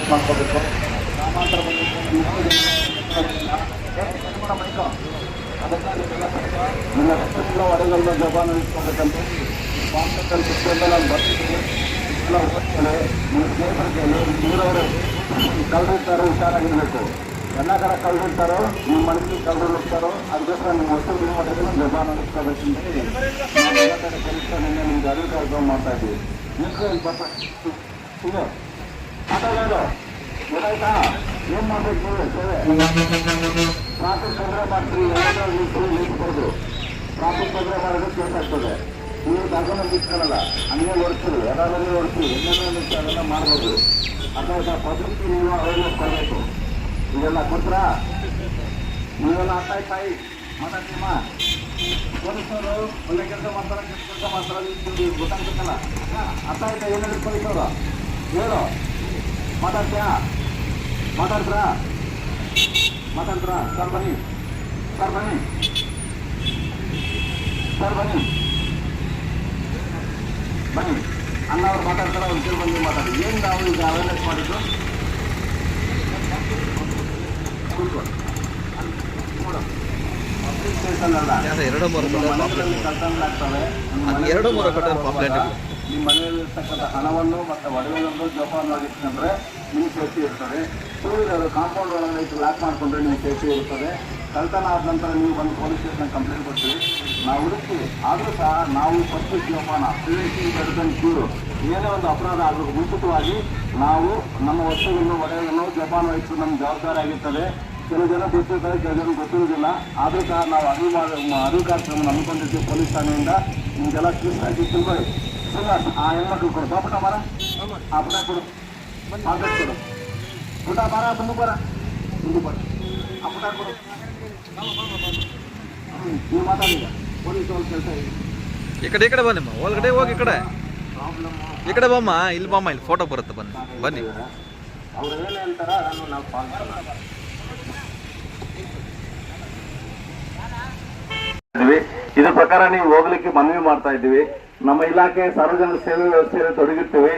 Adjust ಮಾಡ್ಕೋಬೇಕು. ಗ್ರಾಮಾಂತರ ನನ್ನ ಹೆಸರಿನ ಹೊರಗಲ್ಲ ಜಪಾನ ಇಟ್ಕೋಬೇಕಂತ ಬಾಂಬೆಲ್ಲ ನಾನು ಬರ್ತಿದ್ದೀನಿ. ಎಲ್ಲ ಓದ್ತೇನೆ, ನಿಮ್ಮ ಸ್ನೇಹಿತರಿಗೆ ನೀರವರು ಕಳೆದಿರ್ತಾರೋ ಹುಷಾರಾಗಿರಬೇಕು. ಎಲ್ಲ ಕಡೆ ಕಳೆದಿರ್ತಾರೋ ನಿಮ್ಮ ಮನಸ್ಸಿಗೆ ಕಳೆದಿರ್ತಾರೋ ಅದಕ್ಕೋಸ್ಕರ ನಿಮ್ಮ ಹೊಸ ಮಾಡಿದ್ರೆ ಜಪಾನ ಇಟ್ಕೋಬೇಕಂತೇಳಿ ನಾವು ಎಲ್ಲ ಕಡೆ ಕೆಲಸ ನಿಮಗೆ ಅರಿವು ಕಾರ್ಯಕ್ರಮ ಮಾಡ್ತಾ ಇದ್ದೀವಿ. ಇದು ಮಾತಾಡೋದು ಗೊತ್ತಾಯ್ತಾ? ಏನು ಮಾಡ್ಬೇಕು ನೀವು ಸೇವೆ? ಟ್ರಾಫಿಕ್ ತೊಂದರೆ ಮಾಡ್ತೀವಿ, ಏನಾದರೂ ನಿಲ್ಸ್ಬಾರ್ದು. ಟ್ರಾಫಿಕ್ ತೊಂದರೆ ಮಾಡೋದು ಕೇಸ್ ಆಗ್ತದೆ. ನೀವು ತಗೊಂಡು ಇಟ್ಕೊಳ್ಳಲ್ಲ, ಹಂಗೆ ಓಡಿಸ್ತೀವಿ, ಯಾರಾದ್ರೂ ಓಡಿಸ್ತೀವಿ, ಎಲ್ಲೆಲ್ಲ ಅದೆಲ್ಲ ಮಾಡ್ಬೋದು. ಅರ್ಥ ಪಬ್ಲಿಕ್ ನೀವು ಅವೇರ್ನೆಸ್ ಕೊಡಬೇಕು. ಇದೆಲ್ಲ ಕೊಟ್ರಾ ನೀವೆಲ್ಲ ಅರ್ಥ ಆಯ್ತಾಯಿ ಮಾತಾಡ್ತೀಮ್ಮ. ಪೊಲೀಸರು ಒಳ್ಳೆ ಕೆಲಸ ಮಾಡ್ತಾರೆ, ಕೆಟ್ಟ ಕೆಲಸ ಮಾಡ್ತಾರೆ, ಗೊತ್ತಾಗ್ಬೇಕಲ್ಲ. ಅರ್ಥ ಆಯ್ತಾ? ಏನಾದ್ರು ಪೊಲೀಸರು ಹೇಳು, ಮಾತಾಡ್ತೀಯಾ? ಮಾತಾಡ್ತೀರಾ? ಸರ್ ಬನ್ನಿ, ಸರ್ ಬನ್ನಿ, ಸರ್ ಬನ್ನಿ, ಬನ್ನಿ. ಅಣ್ಣ ಅವ್ರು ಮಾತಾಡ್ತಾರೆ, ಅವ್ರು ಕೇಳಿ ಬಂದು ಮಾತಾಡಿ. ಏನು ನಾವು ಈಗ ಅವೇರ್ನೆಸ್ ಮಾಡಿದ್ದು ಕೂತ್ಕೊಂಡು ನೋಡು. ಪಬ್ಲಿಕ್ ಸ್ಟೇಷನ್ ಅಲ್ಲ, ಕಳ್ತನಗಳಾಗ್ತವೆ. ನಿಮ್ಮ ಮನೆಯಲ್ಲಿರ್ತಕ್ಕಂಥ ಹಣವನ್ನು ಮತ್ತು ಒಡವೆಗಳನ್ನು ಜೋಪಾನವಾಗಿಟ್ಟುಕೊಂಡ್ರೆ ನಿಮ್ಗೆ ಸೇಫ್ಟಿ ಇರ್ತದೆ. ಟೂ ವೀಲರ್ ಕಾಂಪೌಂಡ್ ಒಳಗಡೆ ಇಟ್ಟು ಲಾಕ್ ಮಾಡಿಕೊಂಡ್ರೆ ನಿಮ್ಗೆ ಸೇಫ್ಟಿ ಇರ್ತದೆ. ಕಳ್ತನ ಆದ ನಂತರ ನೀವು ಬಂದು ಪೊಲೀಸ್ ಸ್ಟೇಷನ್ಗೆ ಕಂಪ್ಲೇಂಟ್ ಕೊಡ್ತೀವಿ, ನಾವು ಹುಡುಕ್ತೀವಿ. ಆದರೂ ಸಹ ನಾವು ಫಸ್ಟ್ ಜೋಪಾನ ಪ್ರಿವೆನ್ಷನ್ ಬೆಟರ್ ದೆನ್ ಕ್ಯೂರ್. ಏನೇ ಒಂದು ಅಪರಾಧ ಆಗಬೇಕು ಮುಂಚಿತವಾಗಿ ನಾವು ನಮ್ಮ ವಸ್ತುಗಳನ್ನು ಒಡೆಯನ್ನು ಜೋಪಾನವಾಗಿಟ್ಟು ನಮ್ಮ ಜವಾಬ್ದಾರಿ ಆಗಿರ್ತದೆ. ಕೆಲವು ಜನ ಗೊತ್ತಿರ್ತಾರೆ, ಕೆಲವು ಜನ ಗೊತ್ತಿರೋದಿಲ್ಲ. ಆದರೂ ಸಹ ನಾವು ಅರಿವು ಕಾರ್ಯಕ್ರಮ ಹಮ್ಮಿಕೊಂಡಿರ್ತೀವಿ ಪೊಲೀಸ್ ಠಾಣೆಯಿಂದ. ನಿಮಗೆಲ್ಲ ಕ್ಲೀನ್ ಆಗಿ ತಿಳ್ಕೊಳ್ಳಿ. ಆ ಹೆಣ್ಮಕ್ಳು ಕೊಡು, ಪಾಪಟ ಮರ, ಆ ಪುಟ ಕೊಡು, ಪಾಕೆಟ್ ಕೊಡು, ಪುಟ ಮರ, ಮುಂದೆ ಬರ, ಆ ಪುಟ ಕೊಡು. ನೀವು ಮಾತಾಡಿದ ಪೊಲೀಸ್ ಅವ್ರ ಕೆಲಸ ಈ ಕಡೆ ಬನ್ನಿಮ್ಮ, ಒಳಗಡೆ ಹೋಗಿ ಈ ಕಡೆ ಬಮ್ಮ. ಇಲ್ಲಿ ಬಮ್ಮ, ಇಲ್ಲಿ ಫೋಟೋ ಬರುತ್ತೆ, ಬನ್ನಿ. ಅವ್ರು ಏನೇ ಅಂತಾರ ಅದನ್ನು ನಾವು ಪಾಲಿಸೋಣ. ಇದ್ರ ಪ್ರಕಾರ ನೀವು ಹೋಗ್ಲಿಕ್ಕೆ ಮನವಿ ಮಾಡ್ತಾ ಇದ್ದೀವಿ. ನಮ್ಮ ಇಲಾಖೆ ಸಾರ್ವಜನಿಕ ಸೇವೆ ವ್ಯವಸ್ಥೆಯಲ್ಲಿ ತೊಡಗಿರ್ತೀವಿ.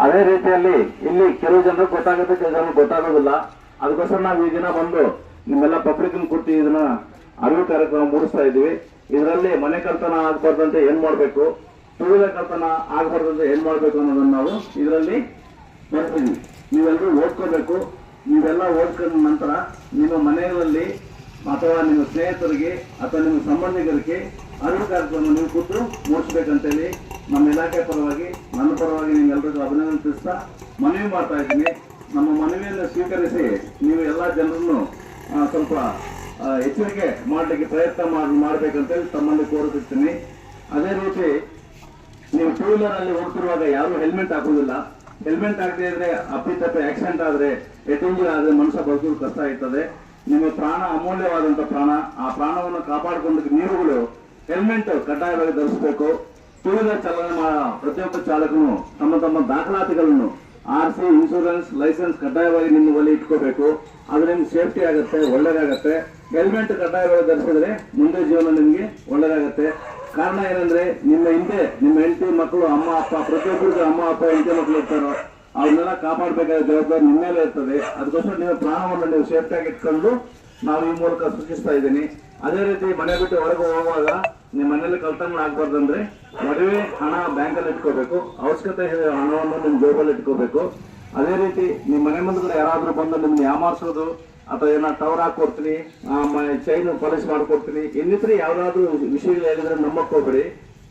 ಅದೇ ರೀತಿಯಲ್ಲಿ ಇಲ್ಲಿ ಕೆಲವು ಜನರು ಗೊತ್ತಾಗುತ್ತೆ, ಕೆಲವು ಜನರು ಗೊತ್ತಾಗೋದಿಲ್ಲ. ಅದಕ್ಕೋಸ್ಕರ ನಾವು ಈ ದಿನ ಬಂದು ನಿಮ್ಮೆಲ್ಲ ಪಬ್ಲಿಕ್ ಕೊಟ್ಟು ಇದನ್ನ ಅರಿವು ಕಾರ್ಯಕ್ರಮ ಮೂಡಿಸ್ತಾ ಇದ್ದೀವಿ. ಇದರಲ್ಲಿ ಮನೆ ಕಳ್ತನ ಆಗ್ಬಾರ್ದಂತೆ ಏನ್ ಮಾಡ್ಬೇಕು, ಟೂ ವೀಲರ್ ಕಳ್ತನ ಆಗ್ಬಾರ್ದಂತೆ ಏನ್ ಮಾಡ್ಬೇಕು ಅನ್ನೋದನ್ನ ನಾವು ಇದರಲ್ಲಿ ಬರ್ತೀವಿ. ನೀವೆಲ್ಲರೂ ಓದ್ಕೋಬೇಕು. ನೀವೆಲ್ಲ ಓದ್ಕೊಂಡ ನಂತರ ನಿಮ್ಮ ಮನೆಯಲ್ಲಿ ಅಥವಾ ನಿಮ್ಮ ಸ್ನೇಹಿತರಿಗೆ ಅಥವಾ ನಿಮ್ಮ ಸಂಬಂಧಿಕರಿಗೆ ಅರಿವು ಕಾರ್ಯಕ್ರಮ ನೀವು ಕೂತು ಮೂಡಿಸ್ಬೇಕಂತೇಳಿ ನಮ್ಮ ಇಲಾಖೆ ಪರವಾಗಿ, ನನ್ನ ಪರವಾಗಿ ನಿಮ್ಗೆಲ್ಲರಿಗೂ ಅಭಿನಂದನೆ ತಿಳಿಸ್ತಾ ಮನವಿ ಮಾಡ್ತಾ ಇದ್ದೀನಿ. ನಮ್ಮ ಮನವಿಯನ್ನು ಸ್ವೀಕರಿಸಿ ನೀವು ಎಲ್ಲ ಜನರನ್ನು ಸ್ವಲ್ಪ ಎಚ್ಚರಿಕೆ ಮಾಡಲಿಕ್ಕೆ ಪ್ರಯತ್ನ ಮಾಡಬೇಕಂತೇಳಿ ತಮ್ಮಲ್ಲಿ ಕೋರುತ್ತಿರ್ತೀನಿ. ಅದೇ ರೀತಿ ನೀವು ಟೂ ವೀಲರ್ ಅಲ್ಲಿ ಓಡ್ತಿರುವಾಗ ಯಾರು ಹೆಲ್ಮೆಟ್ ಹಾಕುವುದಿಲ್ಲ. ಹೆಲ್ಮೆಟ್ ಹಾಕದೇ ಇದ್ರೆ ಅಪ್ಪಿತಪ್ಪಿ ಆಕ್ಸಿಡೆಂಟ್ ಆದ್ರೆ, ಇಂಜುರಿ ಆದ್ರೆ ಮನುಷ್ಯ ಬದುಕಲು ಕಷ್ಟ ಆಯ್ತದೆ. ನಿಮ್ಮ ಪ್ರಾಣ ಅಮೂಲ್ಯವಾದಂತ ಪ್ರಾಣ. ಆ ಪ್ರಾಣವನ್ನು ಕಾಪಾಡಿಕೊಂಡು ನೀವುಗಳು ಹೆಲ್ಮೆಟ್ ಕಡ್ಡಾಯವಾಗಿ ಧರಿಸಬೇಕು. ಟೂ ವೀಲರ್ ಚಾಲನೆ ಪ್ರತಿಯೊಬ್ಬ ಚಾಲಕನು ತಮ್ಮ ದಾಖಲಾತಿಗಳನ್ನು RC, ಇನ್ಶೂರೆನ್ಸ್, ಲೈಸೆನ್ಸ್ ಕಡ್ಡಾಯವಾಗಿ ನಿಮ್ಮ ಬಳಿ ಇಟ್ಕೋಬೇಕು. ಅದು ನಿಮ್ಗೆ ಸೇಫ್ಟಿ ಆಗುತ್ತೆ, ಒಳ್ಳೇದಾಗತ್ತೆ. ಹೆಲ್ಮೆಟ್ ಕಡ್ಡಾಯವಾಗಿ ಧರಿಸಿದ್ರೆ ಮುಂದೆ ಜೀವನ ನಿಮ್ಗೆ ಒಳ್ಳೇದಾಗತ್ತೆ. ಕಾರಣ ಏನಂದ್ರೆ ನಿಮ್ಮ ಹಿಂದೆ ನಿಮ್ಮ ಹೆಂಡತಿ ಮಕ್ಕಳು, ಅಮ್ಮ ಅಪ್ಪ, ಪ್ರತಿಯೊಬ್ಬರಿಗೆ ಅಮ್ಮ ಅಪ್ಪ ಹೆಂಡತಿ ಮಕ್ಕಳು ಇರ್ತಾರೋ ಅವ್ರನ್ನೆಲ್ಲ ಕಾಪಾಡಬೇಕಾದ ಜವಾಬ್ದಾರಿ ನಿಮ್ಮ ಮೇಲೆ ಇರ್ತದೆ. ಅದಕ್ಕೋಸ್ಕರ ನಿಮ್ಮ ಪ್ರಾಣವನ್ನು ನೀವು ಸೇಫ್ಟಿಯಾಗಿ ಇಟ್ಕೊಂಡು ನಾವು ಈ ಮೂಲಕ ಸೂಚಿಸ್ತಾ ಇದ್ದೀನಿ. ಅದೇ ರೀತಿ ಮನೆ ಬಿಟ್ಟು ಹೊರಗೆ ಹೋಗುವಾಗ ನಿಮ್ಮ ಮನೇಲಿ ಕಳ್ತನ ಆಗ್ಬಾರ್ದಂದ್ರೆ ಒಡವೆ ಹಣ ಬ್ಯಾಂಕಲ್ಲಿ ಇಟ್ಕೋಬೇಕು. ಅವಶ್ಯಕತೆ ಹಣವನ್ನು ನಿಮ್ಮ ಜೋಬಲ್ಲಿ ಇಟ್ಕೋಬೇಕು. ಅದೇ ರೀತಿ ನಿಮ್ಮ ಮನೆ ಮುಂದೆ ಯಾರಾದ್ರೂ ಬಂದು ನಿಮ್ಗೆ ಯಾಮಾರಿಸೋದು ಅಥವಾ ಏನೋ ಟವರ್ ಹಾಕೊಡ್ತೀನಿ, ಚೈನ್ ಪಾಲಿಶ್ ಮಾಡ್ಕೊಡ್ತೀನಿ, ಇನ್ನಿತರ ಯಾವ್ದಾದ್ರು ವಿಷಯಗಳು ಹೇಳಿದ್ರೆ ನಂಬಕ್ ಹೋಗ್ಬೇಡಿ.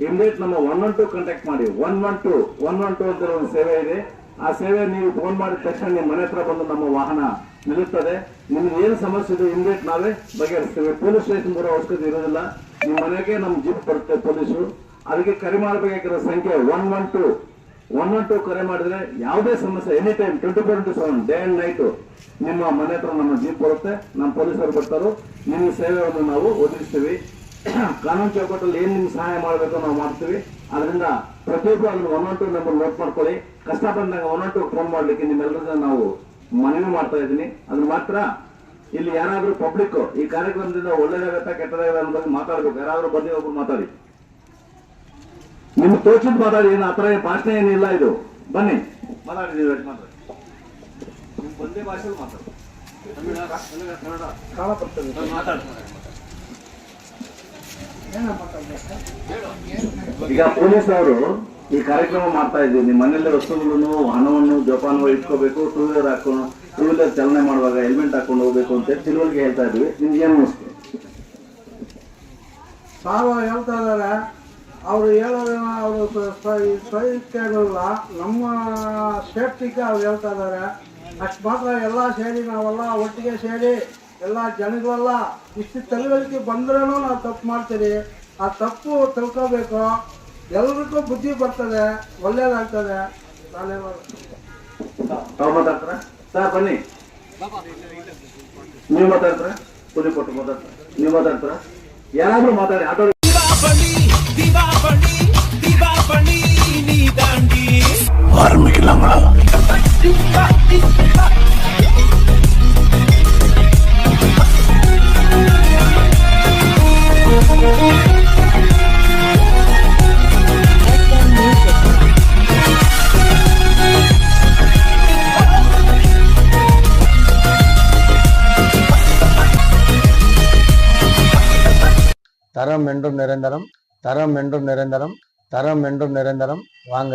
ಇಮಿಡಿಯೇಟ್ ನಮ್ಮ 112 ಕಾಂಟ್ಯಾಕ್ಟ್ ಮಾಡಿ. 112 ಅಂತ ಒಂದು ಸೇವೆ ಇದೆ. ಆ ಸೇವೆ ನೀವು ಫೋನ್ ಮಾಡಿದ ತಕ್ಷಣ ನಿಮ್ಮ ಮನೆ ಹತ್ರ ಬಂದು ನಮ್ಮ ವಾಹನ ನಿಲ್ಲುತ್ತದೆ. ನಿಮ್ಗೆ ಏನು ಸಮಸ್ಯೆ ಇದೆ ಇಮಿಡಿಯೇಟ್ ನಾವೇ ಬಗೆಹರಿಸ್ತೇವೆ. ಪೊಲೀಸ್ ಸ್ಟೇಷನ್ ಬರೋ ಅವಶ್ಯಕತೆ ಇರೋದಿಲ್ಲ. ನಿಮ್ಮ ಮನೆಗೆ ನಮ್ಮ ಜೀಪ್ ಬರುತ್ತೆ ಪೊಲೀಸರು. ಅದಕ್ಕೆ ಕರೆ ಮಾಡಬೇಕಾಗಿರೋ ಸಂಖ್ಯೆ 112 ಕರೆ ಮಾಡಿದ್ರೆ ಯಾವುದೇ ಸಮಸ್ಯೆ any time 24/7 day and night ನಿಮ್ಮ ಮನೆ ಹತ್ರ ನಮ್ಮ ಜೀಪ್ ಬರುತ್ತೆ. ನಮ್ಮ ಪೊಲೀಸರು ಬರ್ತಾರೋ ನಿಮ್ಮ ಸೇವೆಯನ್ನು ನಾವು ಒದಗಿಸ್ತೀವಿ. ಕಾನೂನು ಚೌಕಟ್ಟಲ್ಲಿ ಏನ್ ನಿಮ್ಗೆ ಸಹಾಯ ಮಾಡಬೇಕು ನಾವು ಮಾಡ್ತೀವಿ. ಅದರಿಂದ ಪ್ರತಿಯೊಬ್ಬರು ಅದನ್ನ 112 ನಂಬರ್ ನೋಟ್ ಮಾಡ್ಕೊಳ್ಳಿ. ಕಷ್ಟ ಬಂದಾಗ 112 ಫೋನ್ ಮಾಡ್ಲಿಕ್ಕೆ ನಿಮ್ಮೆಲ್ಲರ ನಾವು ಮನವಿ ಮಾಡ್ತಾ ಇದ್ದೀನಿ. ಅದ್ರ ಮಾತ್ರ ಇಲ್ಲಿ ಯಾರಾದ್ರೂ ಪಬ್ಲಿಕ್ ಈ ಕಾರ್ಯಕ್ರಮದಿಂದ ಒಳ್ಳೇದಾಗತ್ತಾ ಕೆಟ್ಟದಾಗತ್ತ ಅನ್ನೋ ಬಗ್ಗೆ ಮಾತಾಡ್ಬೇಕು. ಯಾರಾದ್ರೂ ಬನ್ನಿ, ಒಬ್ರು ಮಾತಾಡಿ, ನಿಮ್ಗೆ ತೋಚಿದ್ ಮಾತಾಡಿ. ಏನು ಆತರ ಭಾಷಣ ಏನಿಲ್ಲ, ಇದು ಬನ್ನಿ ಮಾತಾಡಿ, ನೀವು ಮಾತಾಡಿ. ಒಂದೇ ಭಾಷೆಯಲ್ಲಿ ಮಾತಾಡು. ಈಗ ಪೊಲೀಸ್ ಅವರು ಈ ಕಾರ್ಯಕ್ರಮ ಮಾಡ್ತಾ ಇದ್ದೀವಿ. ನಿಮ್ಮ ಮನೆಯಲ್ಲಿ ವಸ್ತುಗಳನ್ನು ಹಣವನ್ನು ಜೋಪಾನವಾಗಿ ಇಟ್ಕೋಬೇಕು, ಟೂ ವೀಲರ್ ಚಾಲನೆ ಮಾಡುವಾಗ ಹೆಲ್ಮೆಟ್ ಹಾಕೊಂಡು ಹೋಗ್ಬೇಕು ಅಂತ ತಿಳುವಳಿಕೆ ಹೇಳ್ತಾ ಇದ್ವಿ. ನಿಮ್ಗೆ ಏನು ಅನಿಸ್ತು? ಸಾರು ಹೇಳ್ತಾ ಇದ್ದಾರೆ, ಅವರು ಹೇಳೋದೇನೋ ಅವರು ಸ್ವಯಿಲ್ಲ, ನಮ್ಮ ಸೇಫ್ಟಿಗೆ ಅವ್ರು ಹೇಳ್ತಾ ಇದ್ದಾರೆ. ಅಷ್ಟು ಮಾತ್ರ ಎಲ್ಲ ಸೇರಿ ನಾವೆಲ್ಲ ಒಟ್ಟಿಗೆ ಸೇರಿ ಎಲ್ಲ ಜನಗಳೆಲ್ಲ ಇಷ್ಟು ತಿಳುವಳಿಕೆ ಬಂದ್ರೂ ನಾವು ತಪ್ಪು ಮಾಡ್ತೀವಿ. ಆ ತಪ್ಪು ತಿಳ್ಕೋಬೇಕು, ಎಲ್ರಿಗೂ ಬುದ್ಧಿ ಬರ್ತದೆ, ಒಳ್ಳೇದಾಗ್ತದೆ. ತಾವು ಮಾತಾಡ್ತಾರ ಸರ್? ಬನ್ನಿ, ನೀವು ಮಾತಾಡ್ತಾರ? ಪುರಿ ಕೊಟ್ಟು ಮಾತಾಡ್ತಾರ? ನೀವು ಮಾತಾಡ್ತಾರ? ಯಾರಾದ್ರೂ ಮಾತಾಡಿ. ಆಟೋ ஆரம்பிக்கலாங்களா? தரம் என்றும் நிரந்தரம், தரம் என்றும் நிரந்தரம், தரம் என்றும் நிரந்தரம். வாங்க.